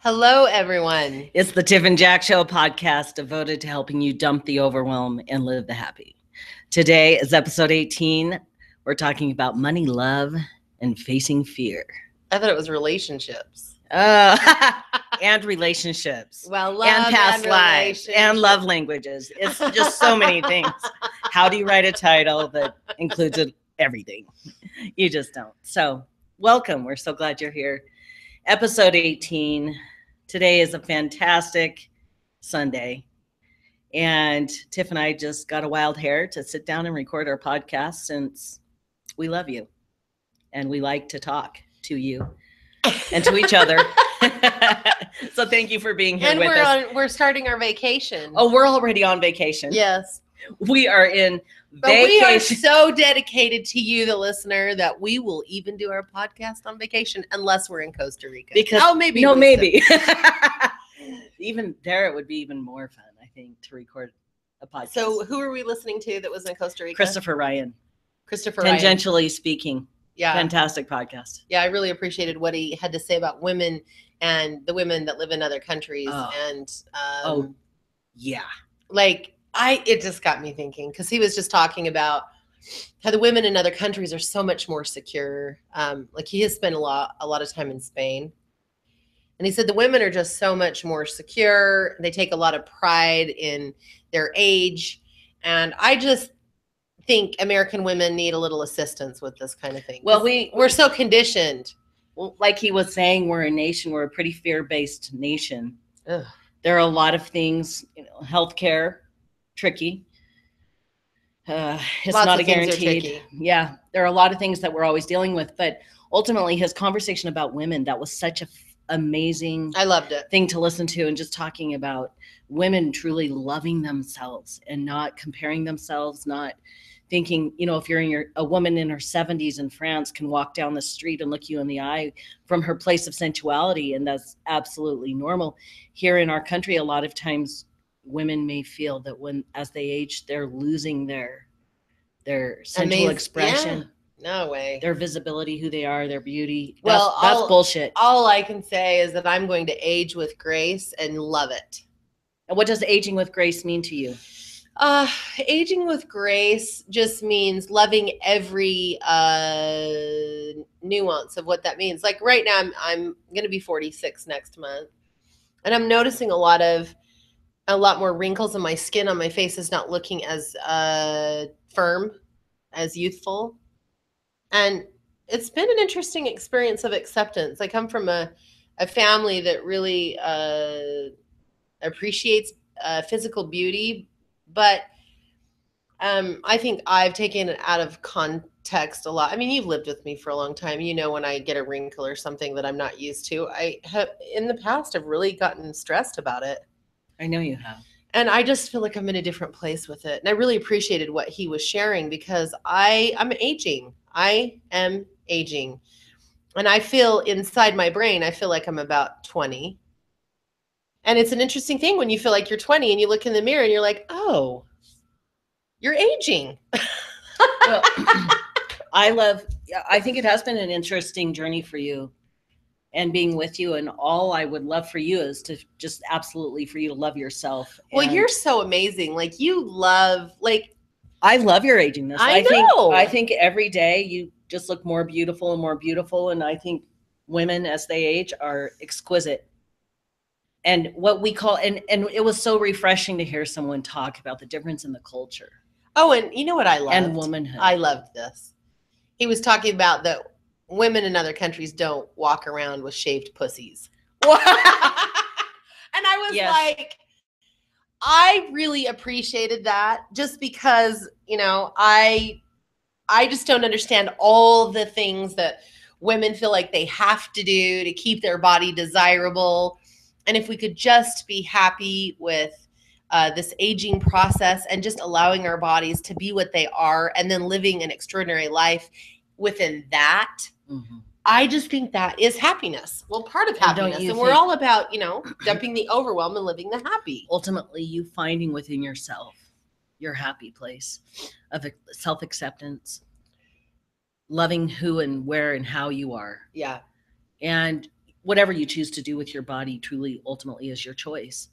Hello, everyone. It's the Tiff Jack Show podcast devoted to helping you dump the overwhelm and live the happy. Today is episode 18. We're talking about money, love, and facing fear. I thought it was relationships. And relationships. Well, love and past lives and love languages. It's just so many things. How do you write a title that includes everything? You just don't. So welcome. We're so glad you're here. Episode 18. Today is a fantastic Sunday. And Tiff and I just got a wild hair to sit down and record our podcast since we love you. And we like to talk to you and to each other. So thank you for being here with us. We're starting our vacation. Oh, we're already on vacation. Yes. We are in But vacation. we are so dedicated to you, the listener, that we will even do our podcast on vacation unless we're in Costa Rica. Because maybe. No, maybe. Even there, it would be even more fun, I think, to record a podcast. So who are we listening to that was in Costa Rica? Christopher Ryan. Ryan. Tangentially speaking. Yeah. Fantastic podcast. Yeah, I really appreciated what he had to say about women and the women that live in other countries. Yeah. It just got me thinking, because he was just talking about how the women in other countries are so much more secure. He has spent a lot of time in Spain. And he said the women are just so much more secure. They take a lot of pride in their age. And I just think American women need a little assistance with this kind of thing. Well, we're so conditioned. Well, like he was saying, we're a pretty fear-based nation. Ugh. There are a lot of things, healthcare, tricky. It's not a guaranteed. Yeah, there are a lot of things that we're always dealing with. But ultimately, his conversation about women, that was such an amazing I loved it. thing to listen to, and just talking about women truly loving themselves and not comparing themselves, not thinking, if you're a woman in her 70s in France can walk down the street and look you in the eye from her place of sensuality, and that's absolutely normal. Here in our country, a lot of times women may feel that as they age, they're losing their sensual expression. Yeah. No way. Their visibility, who they are, their beauty. Well, that's bullshit. All I can say is that I'm going to age with grace and love it. And what does aging with grace mean to you? Aging with grace just means loving every nuance of what that means. Like right now, I'm going to be 46 next month, and I'm noticing a lot more wrinkles in my skin. On my face is not looking as firm, as youthful. And it's been an interesting experience of acceptance. I come from a family that really appreciates physical beauty, but I think I've taken it out of context a lot. I mean, you've lived with me for a long time. You know when I get a wrinkle or something that I'm not used to, I have in the past have really gotten stressed about it. I know you have. And I just feel like I'm in a different place with it. And I really appreciated what he was sharing, because I'm aging. I am aging. And I feel inside my brain, I feel like I'm about 20. And it's an interesting thing when you feel like you're 20 and you look in the mirror and you're like, oh, you're aging. Well, I think it has been an interesting journey for you and being with you. And all I would love for you is to just absolutely for you to love yourself. Well, you're so amazing. I love your agingness. I know. I think every day you just look more beautiful and more beautiful. And I think women as they age are exquisite. And what we call, and it was so refreshing to hear someone talk about the difference in the culture. Oh, and you know what I loved? And womanhood. I loved this. He was talking about that women in other countries don't walk around with shaved pussies. And I was like, I really appreciated that, just because, I just don't understand all the things that women feel like they have to do to keep their body desirable. And if we could just be happy with this aging process and just allowing our bodies to be what they are, and then living an extraordinary life within that, mm-hmm. I just think that is happiness. Well, part of happiness. And we're all about, dumping the overwhelm and living the happy. Ultimately, you finding within yourself your happy place of self-acceptance, loving who and where and how you are. Yeah. And whatever you choose to do with your body truly ultimately is your choice.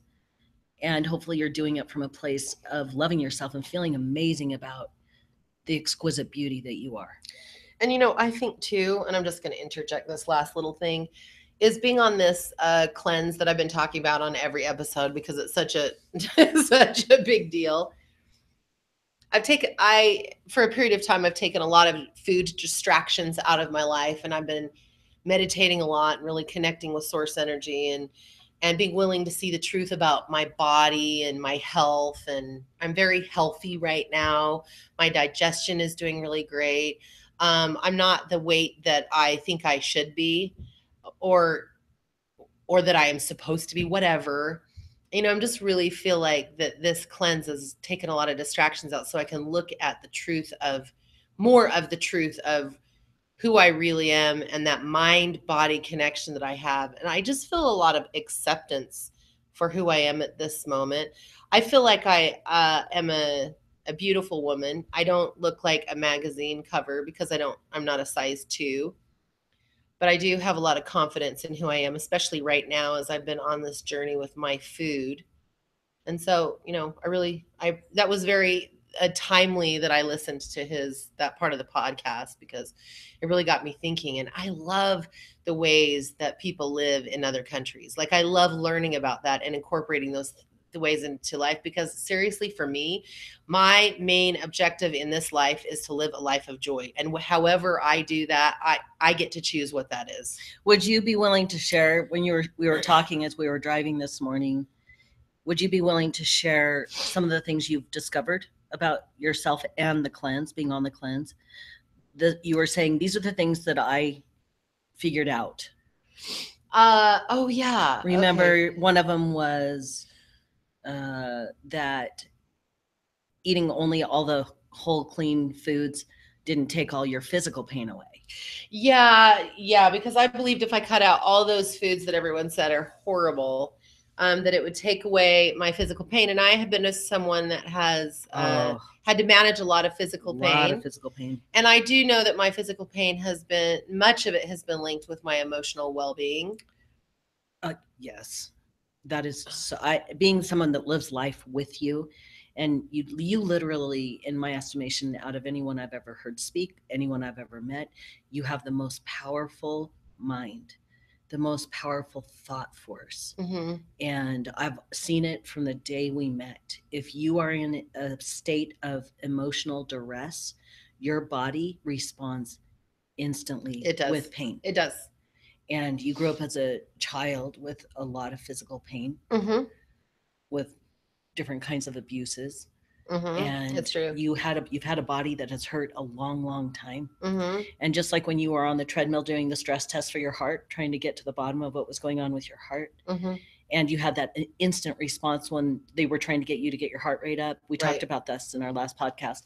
And hopefully you're doing it from a place of loving yourself and feeling amazing about the exquisite beauty that you are. And, I think too, and I'm just going to interject this last little thing, is being on this cleanse that I've been talking about on every episode because it's such a such a big deal. For a period of time, I've taken a lot of food distractions out of my life, and I've been meditating a lot and really connecting with source energy and being willing to see the truth about my body and my health. And I'm very healthy right now. My digestion is doing really great. I'm not the weight that I think I should be, or that I am supposed to be, whatever. I'm just really feel like that this cleanse has taken a lot of distractions out so I can look at the truth of more of the truth of who I really am and that mind-body connection that I have. And I just feel a lot of acceptance for who I am at this moment. I feel like I am a beautiful woman. I don't look like a magazine cover because I'm not a size 2. But I do have a lot of confidence in who I am, especially right now as I've been on this journey with my food. And so, that was very timely that I listened to that part of the podcast because it really got me thinking. And I love the ways that people live in other countries. Like I love learning about that and incorporating the ways into life, because seriously, for me, my main objective in this life is to live a life of joy. And however I do that, I get to choose what that is. Would you be willing to share, when we were talking as we were driving this morning, would you be willing to share some of the things you've discovered about yourself and the cleanse, being on the cleanse? You were saying, these are the things that I figured out. Oh yeah. Remember, one of them was that eating only all the whole clean foods didn't take all your physical pain away. Yeah, because I believed if I cut out all those foods that everyone said are horrible, that it would take away my physical pain. And I have been someone that has had to manage a lot of physical pain. And I do know that my physical pain much of it has been linked with my emotional well-being. Yes. That is so. Being someone that lives life with you, and you literally, in my estimation, out of anyone I've ever heard speak, anyone I've ever met, you have the most powerful mind, the most powerful thought force. Mm-hmm. And I've seen it from the day we met. If you are in a state of emotional duress, your body responds instantly with pain. It does. And you grew up as a child with a lot of physical pain, mm-hmm. with different kinds of abuses. Mm-hmm. And it's true. You've had a body that has hurt a long, long time. Mm-hmm. And just like when you were on the treadmill doing the stress test for your heart, trying to get to the bottom of what was going on with your heart, mm-hmm. and you had that instant response when they were trying to get you to get your heart rate up. We talked about this in our last podcast.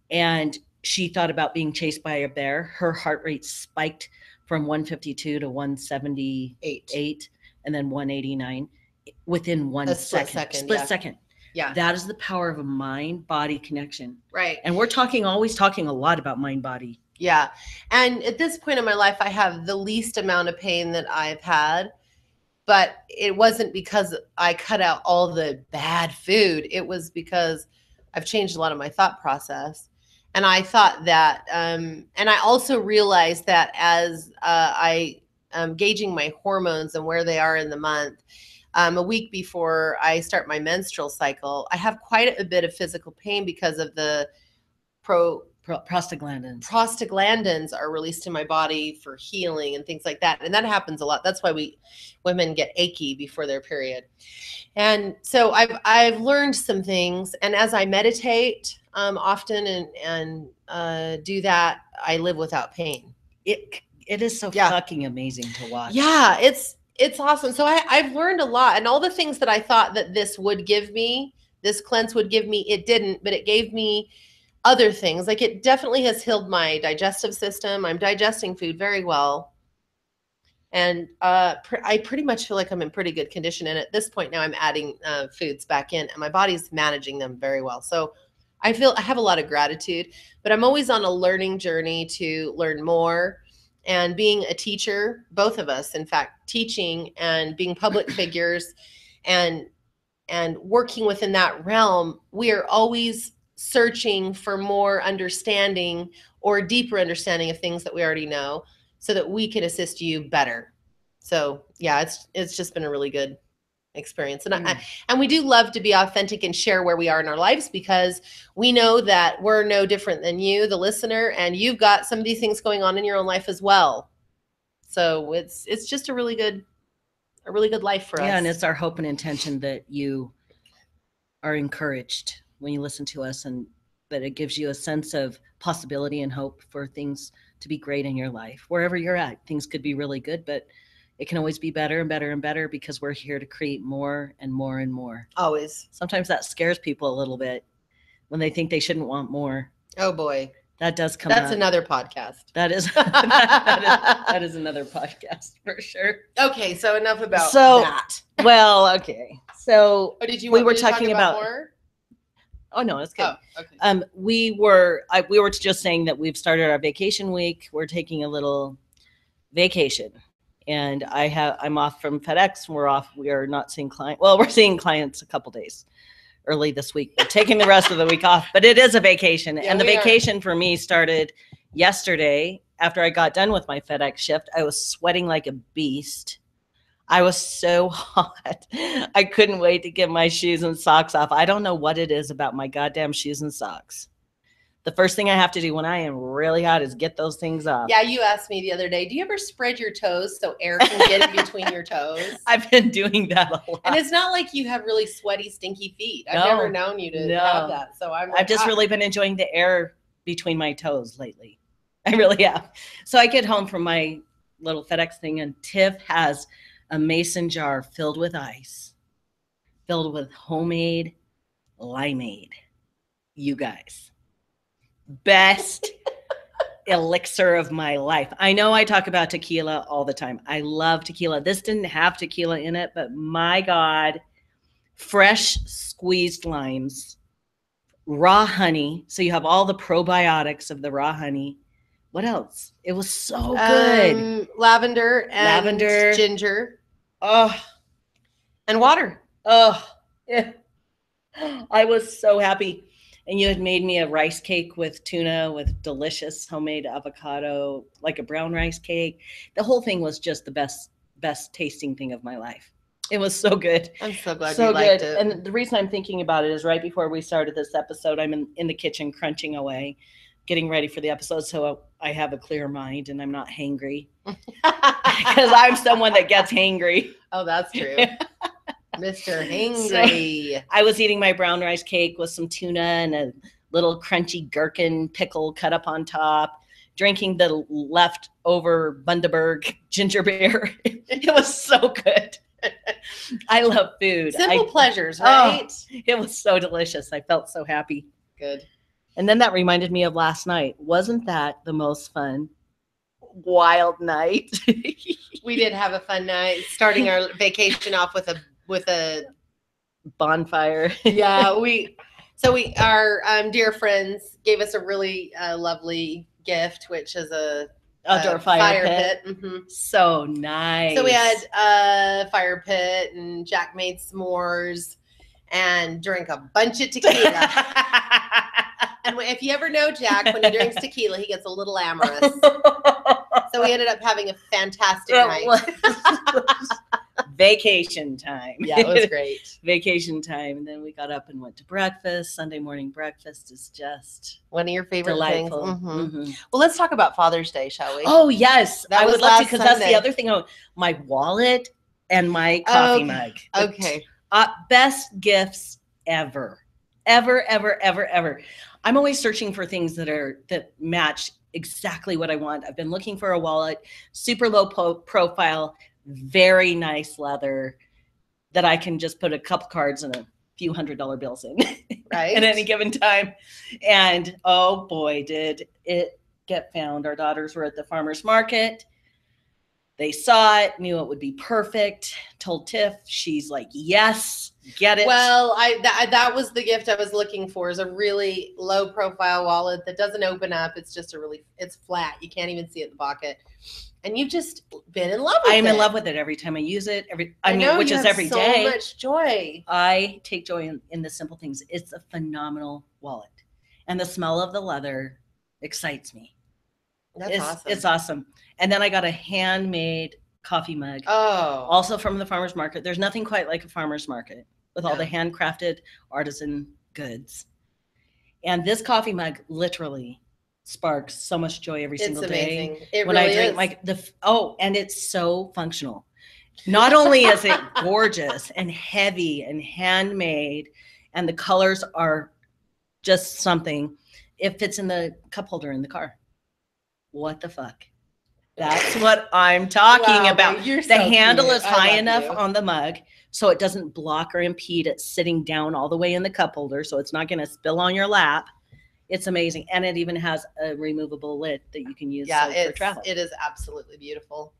And she thought about being chased by a bear. Her heart rate spiked from 152 to 178 and then 189 within one second. Split second. Yeah. That is the power of a mind-body connection. Right. And we're always talking a lot about mind-body. Yeah. And at this point in my life, I have the least amount of pain that I've had, but it wasn't because I cut out all the bad food. It was because I've changed a lot of my thought process. And I thought that, and I also realized that as I am gauging my hormones and where they are in the month, a week before I start my menstrual cycle, I have quite a bit of physical pain because of the prostaglandins. Prostaglandins are released in my body for healing and things like that. And that happens a lot. That's why women get achy before their period. And so I've learned some things. And as I meditate often and do that, I live without pain. It is so fucking amazing to watch. Yeah, it's awesome. So I've learned a lot, and all the things that I thought that this cleanse would give me, it didn't, but it gave me other things. Like it definitely has healed my digestive system. I'm digesting food very well. And I pretty much feel like I'm in pretty good condition. And at this point now I'm adding foods back in and my body's managing them very well. So I have a lot of gratitude, but I'm always on a learning journey to learn more And being a teacher, both of us, in fact, teaching and being public figures and working within that realm, we are always searching for more understanding or deeper understanding of things that we already know so that we can assist you better. So yeah, it's just been a really good experience. And we do love to be authentic and share where we are in our lives, because we know that we're no different than you, the listener, and you've got some of these things going on in your own life as well. So it's just a really good life for us. Yeah, and it's our hope and intention that you are encouraged when you listen to us, and that it gives you a sense of possibility and hope for things to be great in your life. Wherever you're at, things could be really good, but it can always be better and better and better, because we're here to create more and more and more. Always. Sometimes that scares people a little bit when they think they shouldn't want more. Oh boy. That does come That's up. Another podcast. That is that is another podcast for sure. Okay, so enough about that. Well, okay. So we were talking about more? Oh no, it's good. Oh, okay. We were just saying that we've started our vacation week. We're taking a little vacation. And I'm off from FedEx. We're off. We are not seeing clients. Well, we're seeing clients a couple days early this week. We're taking the rest of the week off, but it is a vacation. Yeah, and the vacation for me started yesterday after I got done with my FedEx shift. I was sweating like a beast. I was so hot. I couldn't wait to get my shoes and socks off. I don't know what it is about my goddamn shoes and socks. The first thing I have to do when I am really hot is get those things off. Yeah, you asked me the other day, do you ever spread your toes so air can get in between your toes? I've been doing that a lot. And it's not like you have really sweaty, stinky feet. I've never known you to have that. So I've just really been enjoying the air between my toes lately. I really have. So I get home from my little FedEx thing, and Tiff has a mason jar filled with ice, filled with homemade limeade. You guys. Best elixir of my life. I know I talk about tequila all the time. I love tequila. This didn't have tequila in it, but my God, fresh squeezed limes, raw honey. So you have all the probiotics of the raw honey. What else? It was so good. Lavender and ginger. Oh, and water. Oh, yeah. I was so happy. And you had made me a rice cake with tuna with delicious homemade avocado, like a brown rice cake. The whole thing was just the best tasting thing of my life. It was so good. I'm so glad you liked it. And the reason I'm thinking about it is right before we started this episode, I'm in the kitchen crunching away, getting ready for the episode, so I have a clear mind and I'm not hangry. Because I'm someone that gets hangry. Oh, that's true. Mr. Hangry. So I was eating my brown rice cake with some tuna and a little crunchy gherkin pickle cut up on top, drinking the leftover Bundaberg ginger beer. It was so good. I love food. Simple pleasures, right? Oh, it was so delicious. I felt so happy. Good. And then that reminded me of last night. Wasn't that the most fun, wild night? We did have a fun night, starting our vacation off with a bonfire. Yeah, our dear friends gave us a really lovely gift, which is a outdoor fire pit. Mm-hmm. So nice. So we had a fire pit, and Jack made s'mores and drank a bunch of tequila. And if you ever know Jack, when he drinks tequila, he gets a little amorous. So we ended up having a fantastic night. Vacation time. Yeah, it was great. Vacation time. And then we got up and went to breakfast. Sunday morning breakfast is just one of your favorite delightful things. Mm-hmm. Mm-hmm. Well, let's talk about Father's Day, shall we? Oh, yes. I would love to, because that's the other thing. My wallet and my coffee mug. Okay. Best gifts ever. Ever. I'm always searching for things that match exactly what I want. I've been looking for a wallet, super low profile, very nice leather that I can just put a couple cards and a few $100 bills in right at any given time. And oh boy, did it get found. Our daughters were at the farmer's market They saw it, knew it would be perfect, told Tiff, she's like, yes, get it. Well, that was the gift I was looking for, is a really low profile wallet that doesn't open up. It's just it's flat. You can't even see it in the pocket. And you've just been in love with it. I'm in love with it every time I use it. Which is every day. So much joy. I take joy in the simple things. It's a phenomenal wallet. And the smell of the leather excites me. That's awesome. It's awesome. And then I got a handmade coffee mug. Oh. Also from the farmer's market. There's nothing quite like a farmer's market with all the handcrafted artisan goods. And this coffee mug literally sparks so much joy every single day. It's amazing. It when really I drink is. And it's so functional. Not only is it gorgeous and heavy and handmade, and the colors are just something, it fits in the cup holder in the car. What the fuck? That's what I'm talking about. The handle is high enough on the mug so it doesn't block or impede it sitting down all the way in the cup holder, so it's not going to spill on your lap. It's amazing. And it even has a removable lid that you can use for travel. It is absolutely beautiful.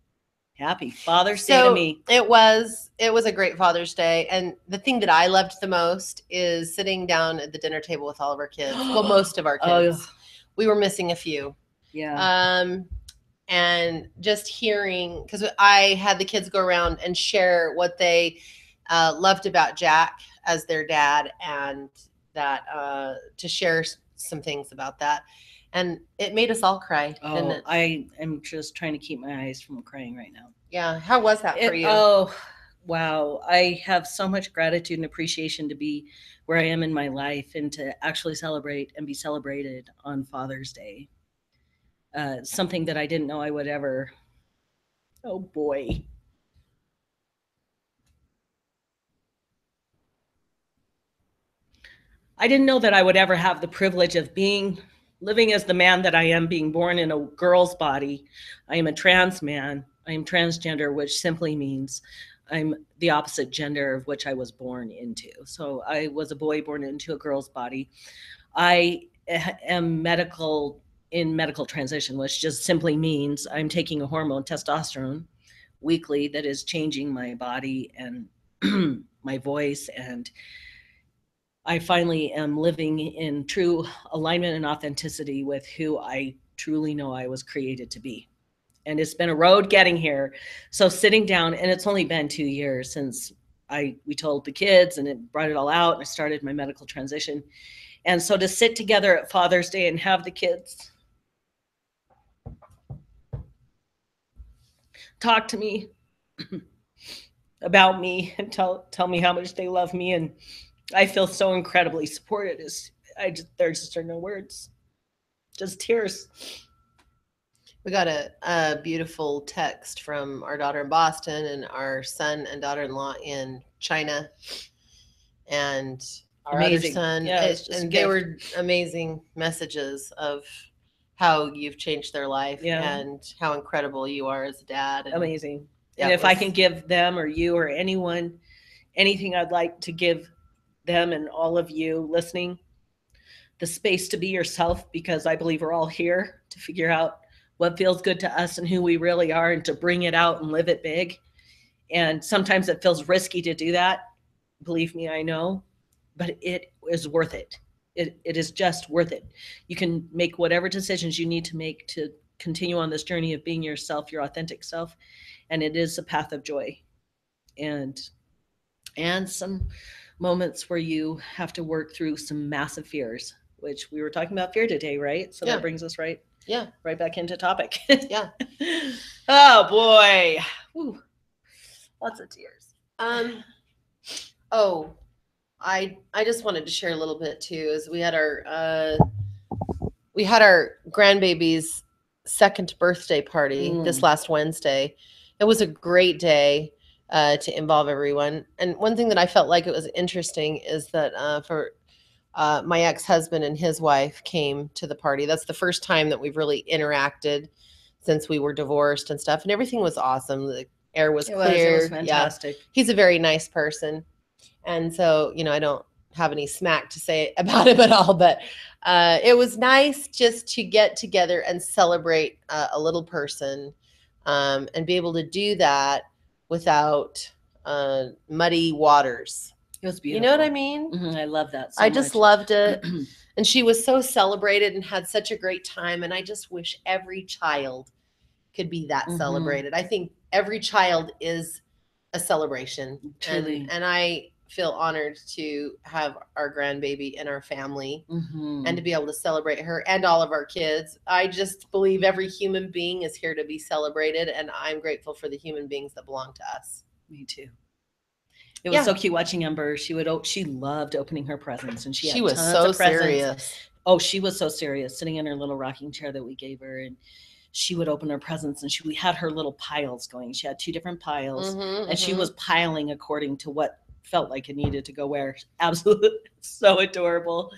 Happy Father's Day to me. It was a great Father's Day. And the thing that I loved the most is sitting down at the dinner table with all of our kids. Well, most of our kids. We were missing a few. Yeah. And just hearing, because I had the kids go around and share what they loved about Jack as their dad, and that to share some things about that. And it made us all cry. Didn't it? I am just trying to keep my eyes from crying right now. Yeah. How was that for you? Oh, wow. I have so much gratitude and appreciation to be where I am in my life and to actually celebrate and be celebrated on Father's Day. Something that I didn't know I would ever. Oh boy. I didn't know that I would ever have the privilege of living as the man that I am, being born in a girl's body. I am a trans man. I am transgender, which simply means I'm the opposite gender of which I was born into. So I was a boy born into a girl's body. I am in medical transition, which just simply means I'm taking a hormone, testosterone, weekly, that is changing my body and my voice. And I finally am living in true alignment and authenticity with who I truly know I was created to be. And it's been a road getting here. So sitting down, and it's only been 2 years since we told the kids, and it brought it all out, and I started my medical transition. And so to sit together at Father's Day and have the kids talk to me about me and tell me how much they love me, and I feel so incredibly supported. There just are no words, just tears. We got a beautiful text from our daughter in Boston and our son and daughter-in-law in China, and our other son. Yeah, and they were amazing messages of how you've changed their life and how incredible you are as a dad. And amazing. And if I can give them or you or anyone anything, I'd like to give them and all of you listening the space to be yourself, because I believe we're all here to figure out what feels good to us and who we really are, and to bring it out and live it big. And sometimes it feels risky to do that. Believe me, I know, but it is worth it. It is just worth it. You can make whatever decisions you need to make to continue on this journey of being yourself, your authentic self. And it is a path of joy and some moments where you have to work through some massive fears, which we were talking about fear today, right? So that brings us right back into topic. Yeah. Oh boy. Whew. Lots of tears. I just wanted to share a little bit too, as we had our grandbaby's second birthday party this last Wednesday. It was a great day to involve everyone. And one thing that I felt like it was interesting is that for my ex-husband and his wife came to the party. That's the first time that we've really interacted since we were divorced and stuff. And everything was awesome. The air was clear. It was fantastic. Yeah. He's a very nice person. And so, I don't have any smack to say about him at all, but it was nice just to get together and celebrate a little person and be able to do that without muddy waters. It was beautiful. You know what I mean? Mm-hmm. I love that so I just much. loved it. And she was so celebrated and had such a great time. And I just wish every child could be that celebrated. I think every child is a celebration. Truly. And I feel honored to have our grandbaby in our family and to be able to celebrate her and all of our kids. I just believe every human being is here to be celebrated. And I'm grateful for the human beings that belong to us. Me too. It was so cute watching Ember. She loved opening her presents, and she was tons so of presents. Serious. Oh, she was so serious, sitting in her little rocking chair that we gave her, and she would open her presents, and we had her little piles going. She had 2 different piles, and she was piling according to what felt like it needed to go where. Absolutely, so adorable.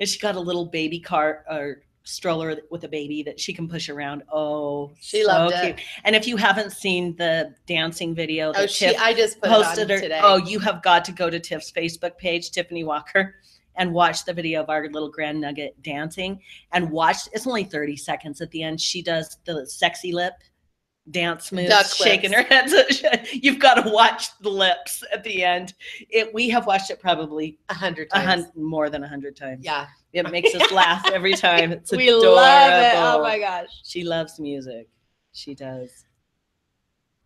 And she got a little baby cart or stroller with a baby that she can push around. Oh, she loved it. And if you haven't seen the dancing video that Tiff I just posted her today. Oh, you have got to go to Tiff's Facebook page, Tiffany Walker, and watch the video of our little grand nugget dancing. And watch, it's only 30 seconds at the end. She does the sexy lip dance moves, shaking her head. You've got to watch the lips at the end. We have watched it probably 100 times. More than 100 times. Yeah. It makes us laugh every time. It's we adorable. Love it. Oh my gosh. She loves music. She does.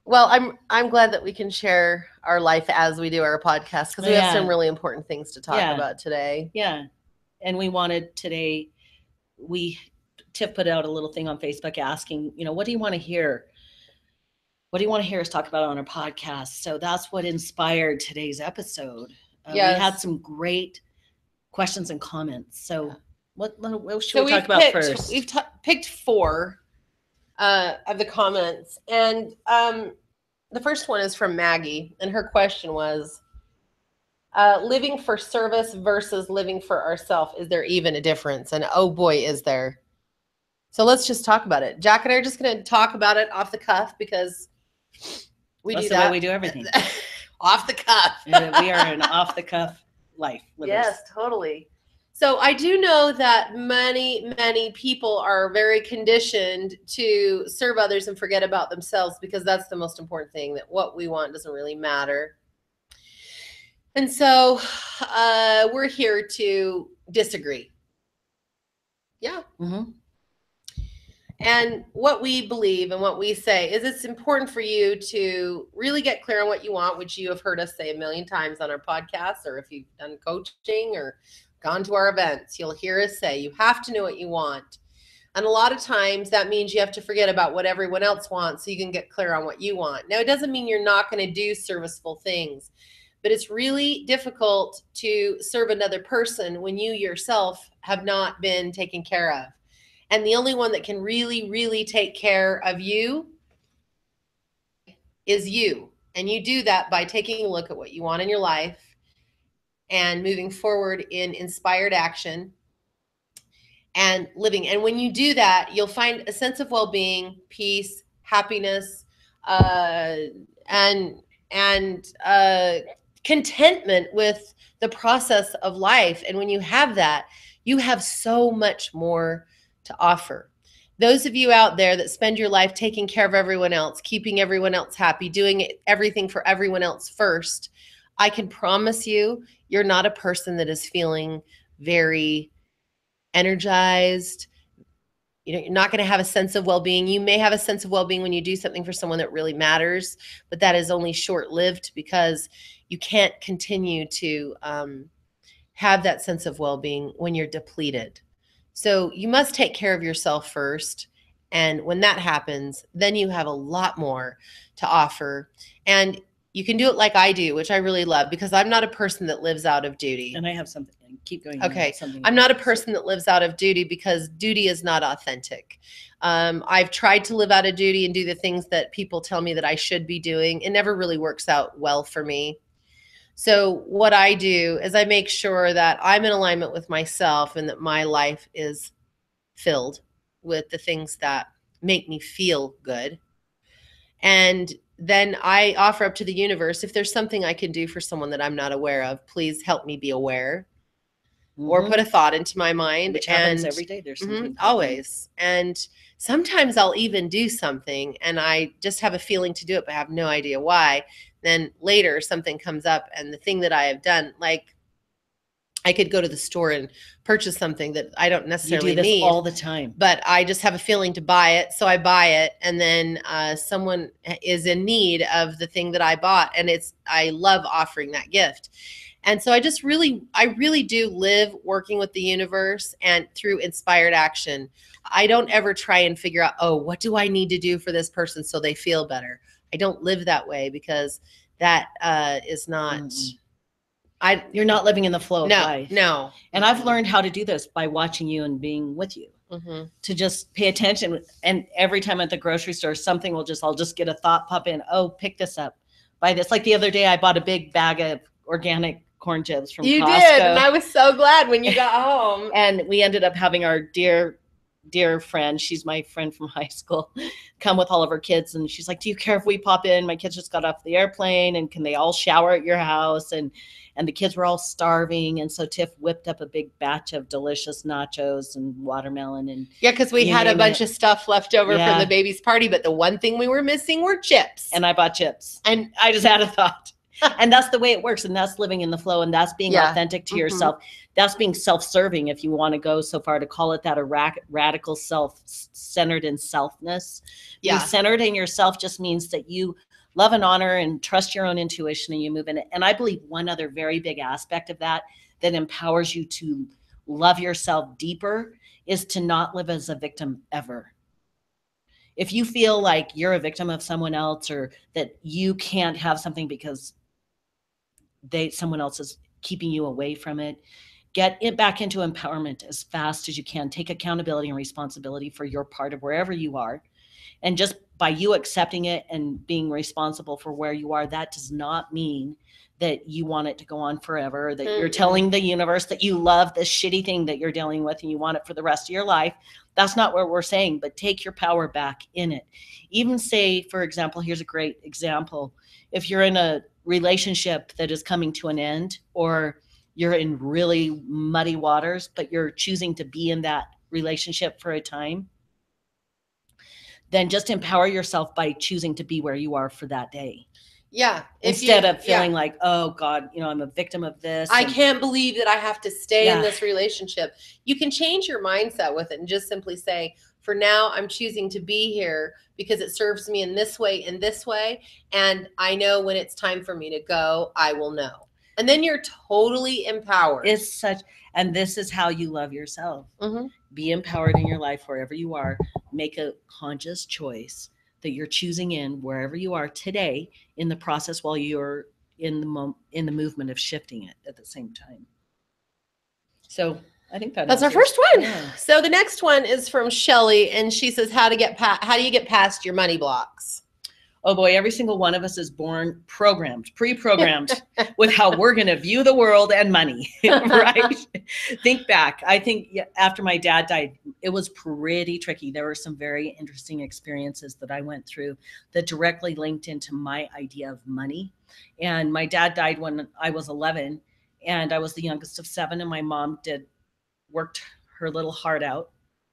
Well, I'm glad that we can share our life as we do our podcast, because we have some really important things to talk about today. Yeah. And we wanted today, Tiff put out a little thing on Facebook asking, what do you want to hear? What do you want to hear us talk about on our podcast? So that's what inspired today's episode. We had some great questions and comments. So what should we talk about first? We've picked 4 of the comments. And the first one is from Maggie. And her question was, living for service versus living for ourselves. Is there even a difference? And oh boy, is there. So let's just talk about it. Jack and I are just going to talk about it off the cuff, because That's the way we do everything. Off the cuff. We are an off the cuff life. Yes, totally. So I do know that many people are very conditioned to serve others and forget about themselves, because that's the most important thing, that what we want doesn't really matter. And so we're here to disagree. Yeah. And what we believe and what we say is it's important for you to really get clear on what you want, which you have heard us say a million times on our podcast, or if you've done coaching or gone to our events, you'll hear us say you have to know what you want. And a lot of times that means you have to forget about what everyone else wants so you can get clear on what you want. Now, it doesn't mean you're not going to do serviceful things, but it's really difficult to serve another person when you yourself have not been taken care of. And the only one that can really, really take care of you is you. And you do that by taking a look at what you want in your life and moving forward in inspired action and living. And when you do that, you'll find a sense of well-being, peace, happiness, and contentment with the process of life. And when you have that, you have so much more to offer. Those of you out there that spend your life taking care of everyone else, keeping everyone else happy, doing everything for everyone else first, I can promise you, you're not a person that is feeling very energized. You're not going to have a sense of well-being. You may have a sense of well-being when you do something for someone that really matters, but that is only short-lived, because you can't continue to have that sense of well-being when you're depleted. So you must take care of yourself first. And when that happens, then you have a lot more to offer. And you can do it like I do, which I really love, because I'm not a person that lives out of duty. And I have something. Keep going. Okay. I'm not a person that lives out of duty, because duty is not authentic. I've tried to live out of duty and do the things that people tell me that I should be doing. It never really works out well for me. So what I do is I make sure that I'm in alignment with myself and that my life is filled with the things that make me feel good. And then I offer up to the universe, if there's something I can do for someone that I'm not aware of, please help me be aware. or put a thought into my mind. Which happens every day. There's something always. And sometimes I'll even do something and I just have a feeling to do it, but I have no idea why. Then later something comes up and the thing that I have done, like I could go to the store and purchase something that I don't necessarily need all the time, but I just have a feeling to buy it. So I buy it. And then someone is in need of the thing that I bought. And I love offering that gift. And so I really do live working with the universe and through inspired action. I don't ever try and figure out, oh, what do I need to do for this person so they feel better? I don't live that way because that is not... You're not living in the flow of life. No. And I've learned how to do this by watching you and being with you. To just pay attention. And every time at the grocery store, I'll just get a thought pop in. Oh, pick this up. Buy this. Like the other day, I bought a big bag of organic corn chips from Costco. You did. And I was so glad when you got home. And we ended up having our dear friend, she's my friend from high school, come with all of her kids. And she's like, do you care if we pop in? My kids just got off the airplane and can they all shower at your house? And the kids were all starving. And so Tiff whipped up a big batch of delicious nachos and watermelon. And yeah, because we had a bunch of stuff left over from the baby's party. But the one thing we were missing were chips. And I bought chips. And I just had a thought. And that's the way it works. And that's living in the flow. And that's being authentic to yourself. That's being self-serving, if you want to go so far to call it that, a radical self-centered in selfness. Yeah. Being centered in yourself just means that you love and honor and trust your own intuition and you move in it. And I believe one other very big aspect of that empowers you to love yourself deeper is to not live as a victim ever. If you feel like you're a victim of someone else or that you can't have something because someone else is keeping you away from it, get it back into empowerment as fast as you can. Take accountability and responsibility for your part of wherever you are. And just by you accepting it and being responsible for where you are, that does not mean that you want it to go on forever, that you're telling the universe that you love this shitty thing that you're dealing with and you want it for the rest of your life. That's not what we're saying, but take your power back in it. Even say, for example, here's a great example. If you're in a relationship that is coming to an end, or you're in really muddy waters, but you're choosing to be in that relationship for a time, then just empower yourself by choosing to be where you are for that day. Yeah. Instead of feeling like, oh God, I'm a victim of this. I can't believe that I have to stay in this relationship. You can change your mindset with it and just simply say, for now, I'm choosing to be here because it serves me in this way, and I know when it's time for me to go, I will know. And then you're totally empowered. And this is how you love yourself. Be empowered in your life wherever you are. Make a conscious choice that you're choosing in wherever you are today in the process while you're in the movement of shifting it at the same time. So I think that's our first one. Yeah. So the next one is from Shelly, and she says, how do you get past your money blocks? Oh boy, every single one of us is born pre-programmed with how we're going to view the world and money, right? Think back. I think after my dad died, it was pretty tricky. There were some very interesting experiences that I went through that directly linked into my idea of money. And my dad died when I was 11, and I was the youngest of 7, and my mom worked her little heart out,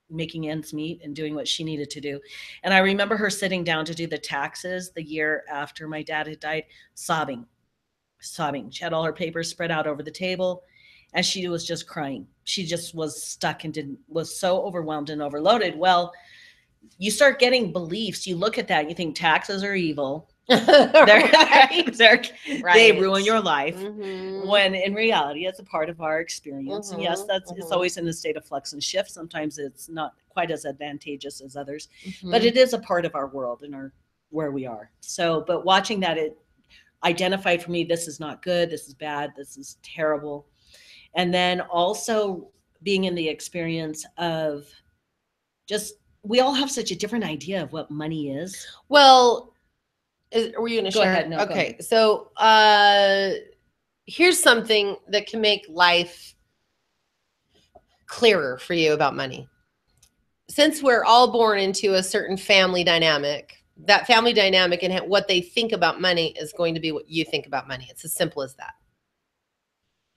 making ends meet and doing what she needed to do. And I remember her sitting down to do the taxes the year after my dad had died, sobbing. She had all her papers spread out over the table and she was just crying. She just was stuck and was so overwhelmed and overloaded. Well, you start getting beliefs. You look at that and you think taxes are evil. They ruin your life, when in reality it's a part of our experience. And yes, it's always in a state of flux and shift. Sometimes it's not quite as advantageous as others, but it is a part of our world and where we are. So, but watching that, it identified for me, this is not good, this is bad, this is terrible. And then also being in the experience of just, we all have such a different idea of what money is. Well, were you going to share? Go ahead. No, okay. So here's something that can make life clearer for you about money. Since we're all born into a certain family dynamic, that family dynamic and what they think about money is going to be what you think about money. It's as simple as that.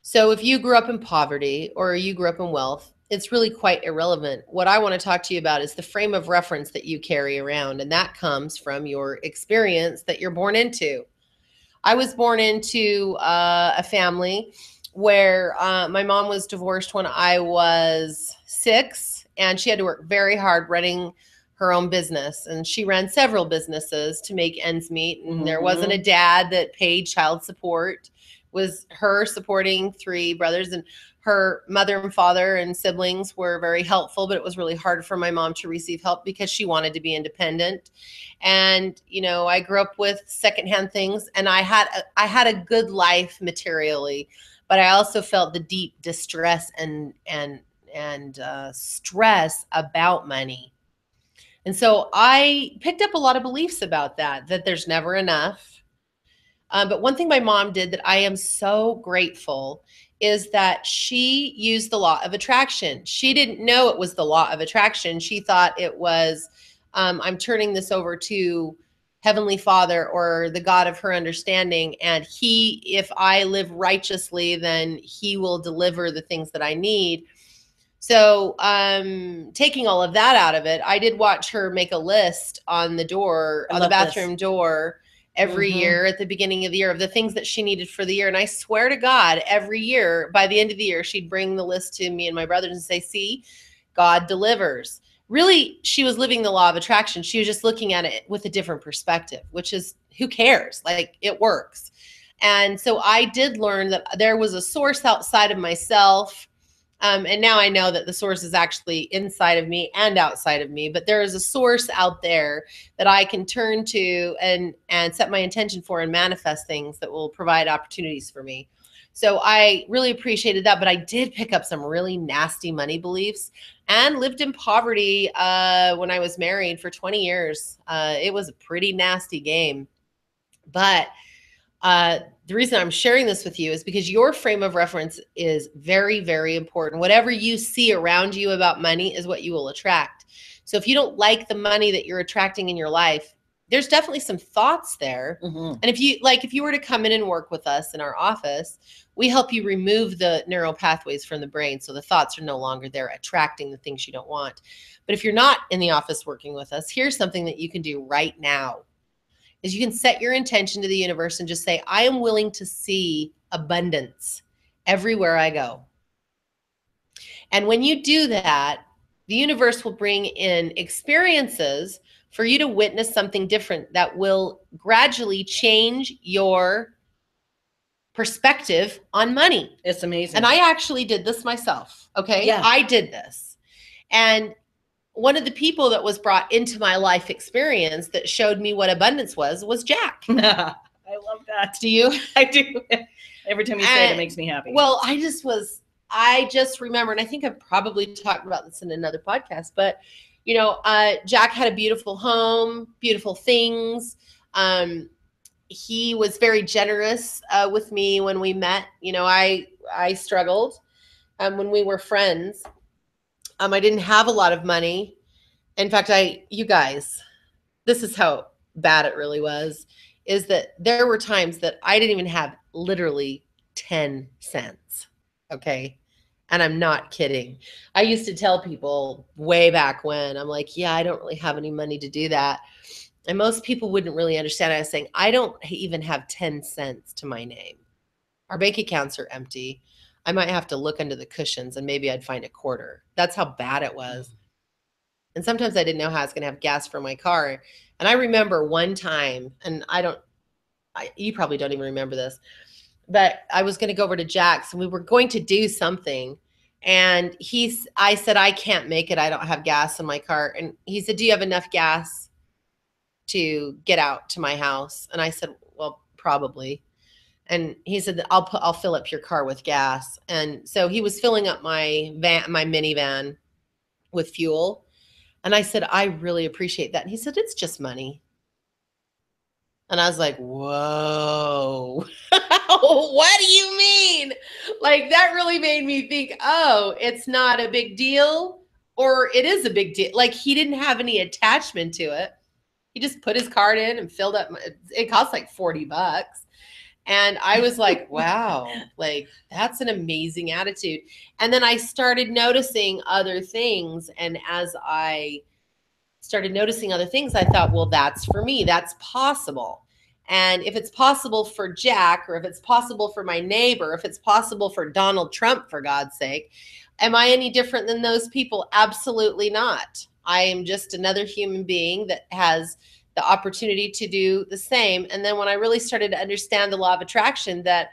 So if you grew up in poverty or you grew up in wealth, it's really quite irrelevant. What I want to talk to you about is the frame of reference that you carry around, and that comes from your experience that you're born into. I was born into a family where my mom was divorced when I was 6, and she had to work very hard running her own business. And she ran several businesses to make ends meet. And there wasn't a dad that paid child support. It was her supporting 3 brothers, and her mother and father and siblings were very helpful, but it was really hard for my mom to receive help because she wanted to be independent. And, you know, I grew up with secondhand things, and I had a good life materially, but I also felt the deep distress and stress about money. And so I picked up a lot of beliefs about that there's never enough. But one thing my mom did that I am so grateful is that she used the law of attraction. She didn't know it was the law of attraction. She thought it was, I'm turning this over to Heavenly Father or the God of her understanding. And if I live righteously, then he will deliver the things that I need. So taking all of that out of it, I did watch her make a list on the door, on the bathroom door every year at the beginning of the year of the things that she needed for the year. And I swear to God, every year, by the end of the year, she'd bring the list to me and my brothers and say, see, God delivers. Really, she was living the law of attraction. She was just looking at it with a different perspective, which is, who cares? Like, it works. And so I did learn that there was a source outside of myself. And now I know that the source is actually inside of me and outside of me, but there is a source out there that I can turn to and set my intention for and manifest things that will provide opportunities for me. So I really appreciated that, but I did pick up some really nasty money beliefs and lived in poverty when I was married for 20 years. It was a pretty nasty game, but the reason I'm sharing this with you is because your frame of reference is very, very important. Whatever you see around you about money is what you will attract. So if you don't like the money that you're attracting in your life, there's definitely some thoughts there. And if you were to come in and work with us in our office, we help you remove the neural pathways from the brain. So the thoughts are no longer there attracting the things you don't want. But if you're not in the office working with us, here's something that you can do right now. Is you can set your intention to the universe and just say, I am willing to see abundance everywhere I go. And when you do that, the universe will bring in experiences for you to witness something different that will gradually change your perspective on money. It's amazing. And I actually did this myself. Okay. Yeah. I did this. And one of the people that was brought into my life experience that showed me what abundance was Jack. I love that. Do you? I do. Every time you say it, it makes me happy. Well, I just remember, and I think I've probably talked about this in another podcast, but you know, Jack had a beautiful home, beautiful things. He was very generous with me when we met. You know, I struggled when we were friends. I didn't have a lot of money. In fact, you guys, this is how bad it really was, is that there were times that I didn't even have literally 10 cents. Okay. And I'm not kidding. I used to tell people way back when, I'm like, yeah, I don't really have any money to do that. And most people wouldn't really understand. I was saying, I don't even have 10 cents to my name. Our bank accounts are empty. I might have to look under the cushions and maybe I'd find a quarter. That's how bad it was. And sometimes I didn't know how I was going to have gas for my car. And I remember one time, and you probably don't even remember this, but I was going to go over to Jack's and we were going to do something. And I said, I can't make it. I don't have gas in my car. And he said, do you have enough gas to get out to my house? And I said, well, probably. And he said, I'll fill up your car with gas. And so he was filling up my minivan with fuel. And I said, I really appreciate that. And he said, it's just money. And I was like, whoa, what do you mean? Like, that really made me think, oh, it's not a big deal, or it is a big deal. Like, he didn't have any attachment to it. He just put his card in and filled up. It cost like $40. And I was like, wow, like that's an amazing attitude. And then I started noticing other things. And as I started noticing other things, I thought, well, that's for me. That's possible. And if it's possible for Jack, or if it's possible for my neighbor, if it's possible for Donald Trump, for God's sake, am I any different than those people? Absolutely not. I am just another human being that has the opportunity to do the same. And then when I really started to understand the law of attraction, that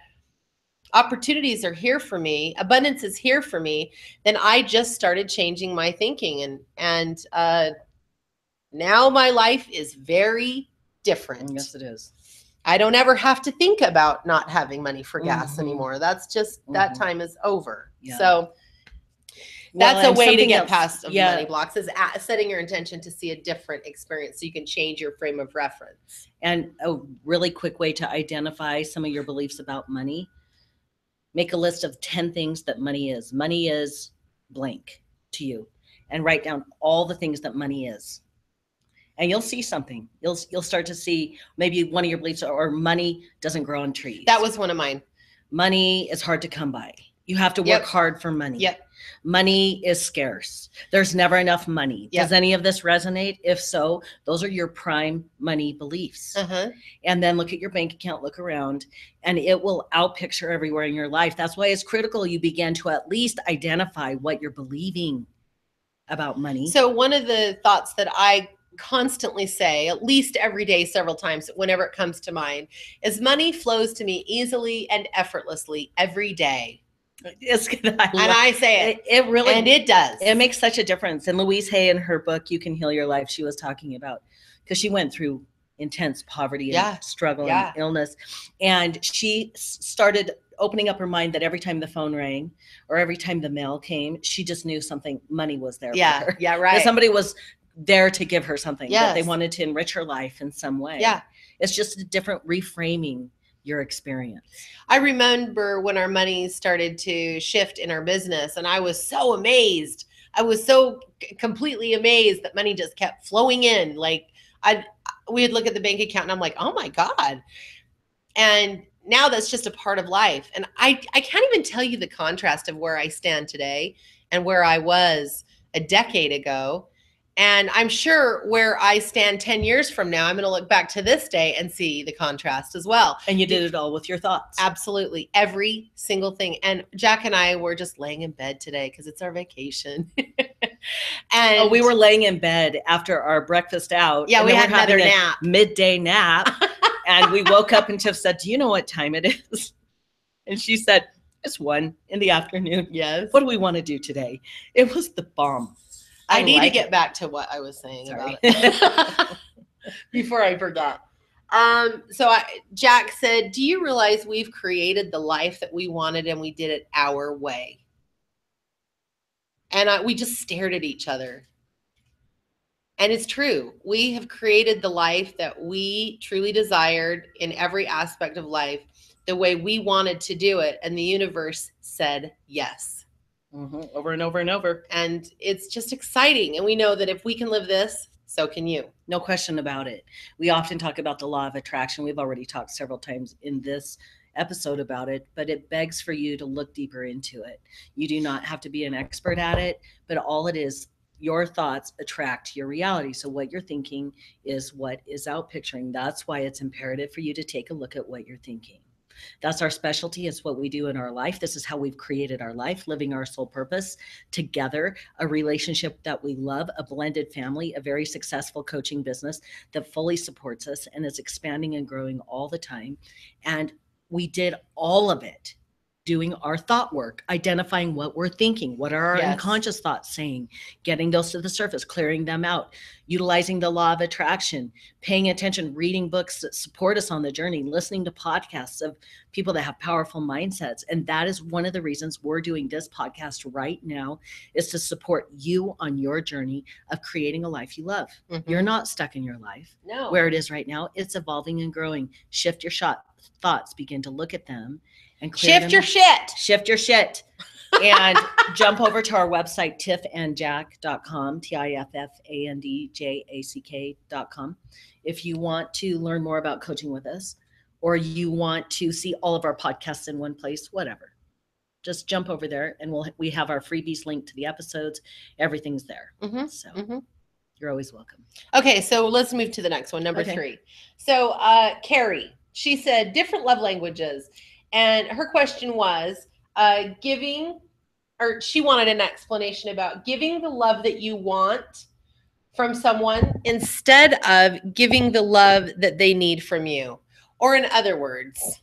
opportunities are here for me, abundance is here for me, then I just started changing my thinking. And now my life is very different. Yes, it is. I don't ever have to think about not having money for gas anymore. That's just, that time is over. Yeah. So that's a way to get past money blocks, is setting your intention to see a different experience so you can change your frame of reference. And a really quick way to identify some of your beliefs about money, make a list of 10 things that money is. Money is blank to you, and write down all the things that money is. And you'll see something. You'll start to see maybe one of your beliefs, or money doesn't grow on trees. That was one of mine. Money is hard to come by. You have to work hard for money. Yep. Money is scarce. There's never enough money. Does any of this resonate? If so, those are your prime money beliefs. And then look at your bank account, look around, and it will outpicture everywhere in your life. That's why it's critical you begin to at least identify what you're believing about money. So one of the thoughts that I constantly say, at least every day, several times, whenever it comes to mind, is money flows to me easily and effortlessly every day. It's good. And I say it. It really, and it does. It makes such a difference. And Louise Hay, in her book, You Can Heal Your Life, she was talking about, because she went through intense poverty and struggle and illness. And she started opening up her mind that every time the phone rang or every time the mail came, she just knew something, money was there for her. Yeah, right. That somebody was there to give her something, that they wanted to enrich her life in some way. Yeah. It's just a different reframing your experience. I remember when our money started to shift in our business, and I was so amazed. I was so completely amazed that money just kept flowing in. Like we'd look at the bank account and I'm like, oh my God. And now that's just a part of life. And I can't even tell you the contrast of where I stand today and where I was a decade ago. And I'm sure where I stand 10 years from now, I'm going to look back to this day and see the contrast as well. And you did it all with your thoughts. Absolutely. Every single thing. And Jack and I were just laying in bed today because it's our vacation. And we were laying in bed after our breakfast out. Yeah, we had another nap. Midday nap. And we woke up and Tiff said, do you know what time it is? And she said, it's 1 p.m. Yes. What do we want to do today? It was the bomb. I need to get back to what I was saying about it before I forgot. Jack said, do you realize we've created the life that we wanted and we did it our way? And we just stared at each other. And it's true. We have created the life that we truly desired in every aspect of life, the way we wanted to do it. And the universe said yes. Over and over and over. And it's just exciting. And we know that if we can live this, so can you. No question about it. We often talk about the law of attraction. We've already talked several times in this episode about it, but it begs for you to look deeper into it. You do not have to be an expert at it, but all it is, your thoughts attract your reality. So what you're thinking is what is outpicturing. That's why it's imperative for you to take a look at what you're thinking. That's our specialty. It's what we do in our life. This is how we've created our life, living our soul purpose together, a relationship that we love, a blended family, a very successful coaching business that fully supports us and is expanding and growing all the time. And we did all of it doing our thought work, identifying what we're thinking, what are our unconscious thoughts saying, getting those to the surface, clearing them out, utilizing the law of attraction, paying attention, reading books that support us on the journey, listening to podcasts of people that have powerful mindsets. And that is one of the reasons we're doing this podcast right now, is to support you on your journey of creating a life you love. You're not stuck in your life where it is right now. It's evolving and growing. Shift your thoughts, begin to look at them and shift your shit. Shift your shit. And jump over to our website, tiffandjack.com, tiffandjack.com. If you want to learn more about coaching with us, or you want to see all of our podcasts in one place, whatever, just jump over there and we have our freebies linked to the episodes. Everything's there. So you're always welcome. Okay, so let's move to the next one, number 3. So Carrie, she said different love languages. And her question was giving, or she wanted an explanation about giving the love that you want from someone instead of giving the love that they need from you. Or in other words,